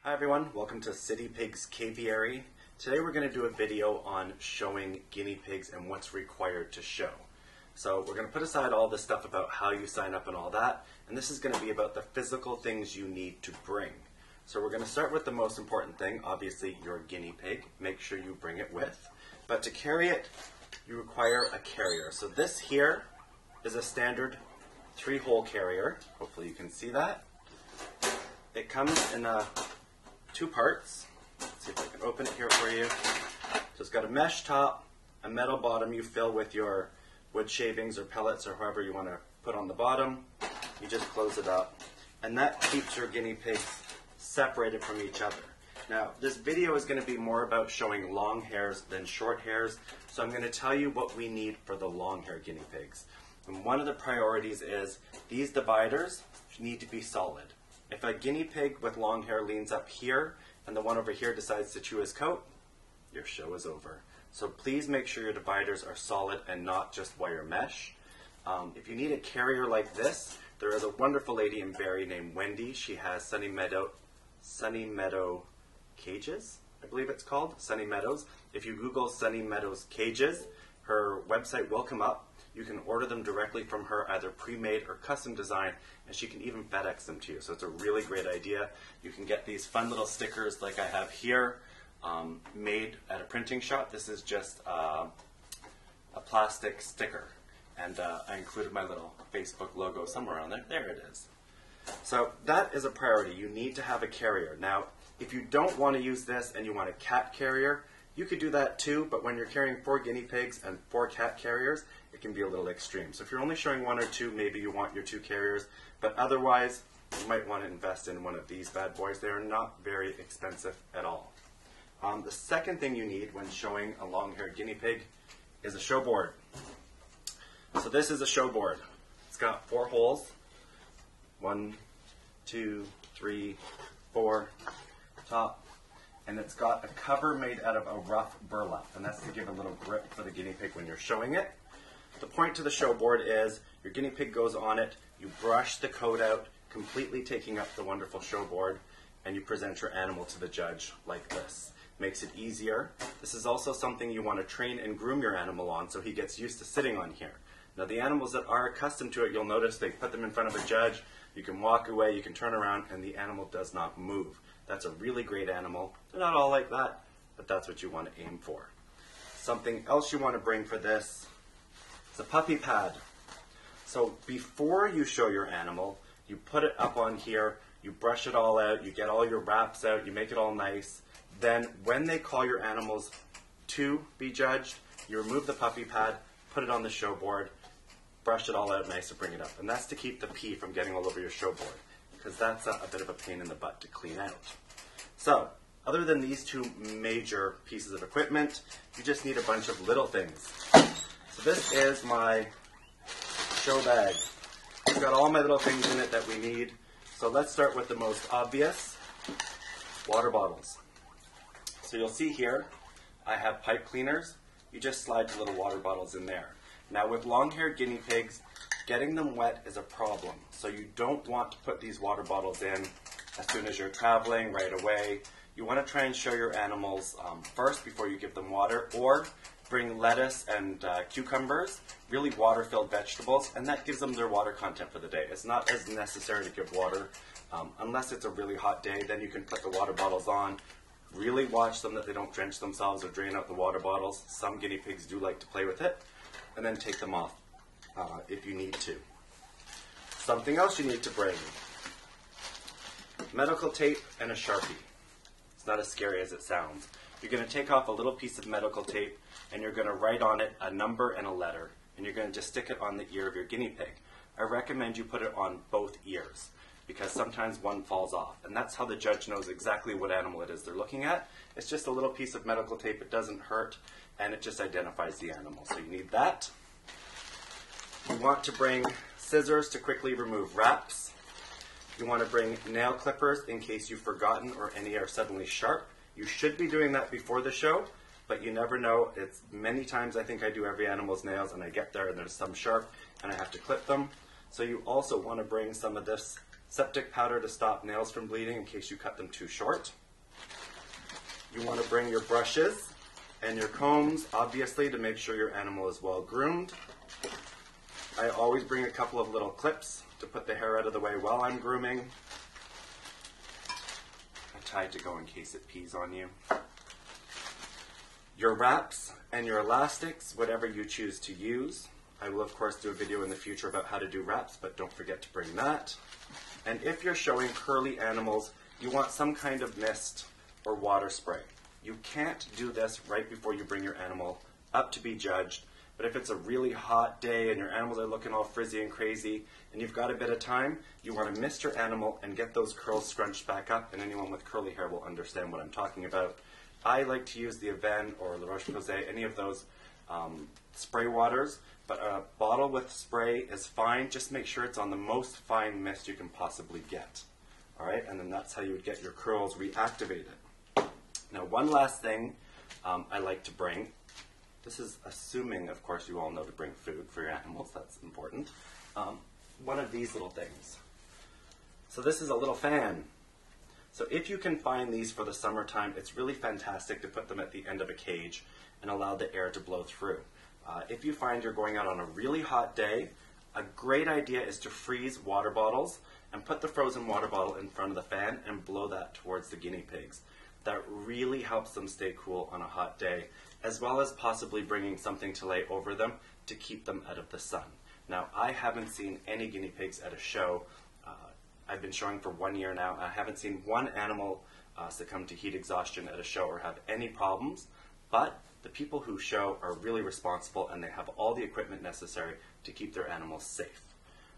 Hi everyone, welcome to CityPigs Caviary. Today we're going to do a video on showing guinea pigs and what's required to show. So we're going to put aside all this stuff about how you sign up and all that, and this is going to be about the physical things you need to bring. So we're going to start with the most important thing, obviously your guinea pig. Make sure you bring it with. But to carry it, you require a carrier. So this here is a standard 3-hole carrier. Hopefully you can see that. It comes in two parts. Let's see if I can open it here for you. So it's got a mesh top, a metal bottom you fill with your wood shavings or pellets or however you want to put on the bottom. You just close it up, and that keeps your guinea pigs separated from each other. Now, this video is going to be more about showing long hairs than short hairs, so I'm going to tell you what we need for the long hair guinea pigs. And one of the priorities is these dividers need to be solid. If a guinea pig with long hair leans up here and the one over here decides to chew his coat, your show is over. So please make sure your dividers are solid and not just wire mesh. If you need a carrier like this, there is a wonderful lady in Barrie named Wendy. She has Sunny Meadow Cages, I believe it's called, Sunny Meadows. If you Google Sunny Meadows Cages, her website will come up. You can order them directly from her, either pre-made or custom design, and she can even FedEx them to you. So it's a really great idea. You can get these fun little stickers like I have here, made at a printing shop. This is just a plastic sticker, and I included my little Facebook logo somewhere on there. There it is. So that is a priority. You need to have a carrier. Now, if you don't want to use this and you want a cat carrier, you could do that too, but when you're carrying 4 guinea pigs and 4 cat carriers, it can be a little extreme. So if you're only showing 1 or 2, maybe you want your 2 carriers, but otherwise, you might want to invest in one of these bad boys. They are not very expensive at all. The second thing you need when showing a long-haired guinea pig is a show board. So this is a show board. It's got 4 holes. 1, 2, 3, 4, top. And it's got a cover made out of a rough burlap, and that's to give a little grip for the guinea pig when you're showing it. The point to the show board is your guinea pig goes on it, you brush the coat out, completely taking up the wonderful show board, and you present your animal to the judge like this. Makes it easier. This is also something you want to train and groom your animal on so he gets used to sitting on here. Now the animals that are accustomed to it, you'll notice they put them in front of a judge, you can walk away, you can turn around, and the animal does not move. That's a really great animal. They're not all like that, but that's what you want to aim for. Something else you want to bring for this is a puppy pad. So before you show your animal, you put it up on here, you brush it all out, you get all your wraps out, you make it all nice. Then when they call your animals to be judged, you remove the puppy pad, put it on the show board, brush it all out nice and bring it up. And that's to keep the pee from getting all over your show board, because that's a bit of a pain in the butt to clean out. So, other than these 2 major pieces of equipment, you just need a bunch of little things. So this is my show bag. It's got all my little things in it that we need. So let's start with the most obvious, water bottles. So you'll see here, I have pipe cleaners. You just slide the little water bottles in there. Now with long-haired guinea pigs, getting them wet is a problem. So you don't want to put these water bottles in as soon as you're traveling right away. You want to try and show your animals first before you give them water, or bring lettuce and cucumbers, really water-filled vegetables, and that gives them their water content for the day. It's not as necessary to give water unless it's a really hot day. Then you can put the water bottles on. Really watch them that they don't drench themselves or drain out the water bottles. Some guinea pigs do like to play with it. And then take them off if you need to. Something else you need to bring: medical tape and a Sharpie. It's not as scary as it sounds. You're going to take off a little piece of medical tape and you're going to write on it a number and a letter, and you're going to just stick it on the ear of your guinea pig. I recommend you put it on both ears because sometimes one falls off, and that's how the judge knows exactly what animal it is they're looking at. It's just a little piece of medical tape. It doesn't hurt, and it just identifies the animal. So you need that. You want to bring scissors to quickly remove wraps. You want to bring nail clippers in case you've forgotten or any are suddenly sharp. You should be doing that before the show, but you never know. It's many times I think I do every animal's nails and I get there and there's some sharp and I have to clip them. So you also want to bring some of this septic powder to stop nails from bleeding in case you cut them too short. You want to bring your brushes and your combs, obviously, to make sure your animal is well groomed. I always bring a couple of little clips to put the hair out of the way while I'm grooming. A tie to go in case it pees on you. Your wraps and your elastics, whatever you choose to use. I will, of course, do a video in the future about how to do wraps, but don't forget to bring that. And if you're showing curly animals, you want some kind of mist or water spray. You can't do this right before you bring your animal up to be judged, but if it's a really hot day and your animals are looking all frizzy and crazy and you've got a bit of time, you want to mist your animal and get those curls scrunched back up, and anyone with curly hair will understand what I'm talking about. I like to use the Aven or La Roche-Posay, any of those spray waters, but a bottle with spray is fine. Just make sure it's on the most fine mist you can possibly get. All right, and then that's how you would get your curls reactivated. Now, one last thing I like to bring. This is assuming, of course, you all know to bring food for your animals. That's important. One of these little things. So this is a little fan. So if you can find these for the summertime, it's really fantastic to put them at the end of a cage and allow the air to blow through. If you find you're going out on a really hot day, a great idea is to freeze water bottles and put the frozen water bottle in front of the fan and blow that towards the guinea pigs. That really helps them stay cool on a hot day, as well as possibly bringing something to lay over them to keep them out of the sun. Now, I haven't seen any guinea pigs at a show. I've been showing for 1 year now. I haven't seen one animal succumb to heat exhaustion at a show or have any problems, but the people who show are really responsible and they have all the equipment necessary to keep their animals safe.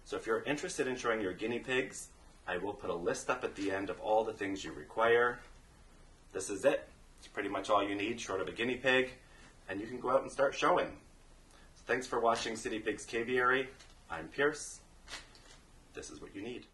So if you're interested in showing your guinea pigs, I will put a list up at the end of all the things you require. This is it. It's pretty much all you need, short of a guinea pig, and you can go out and start showing. So thanks for watching CityPigs Caviary. I'm Pierce. This is what you need.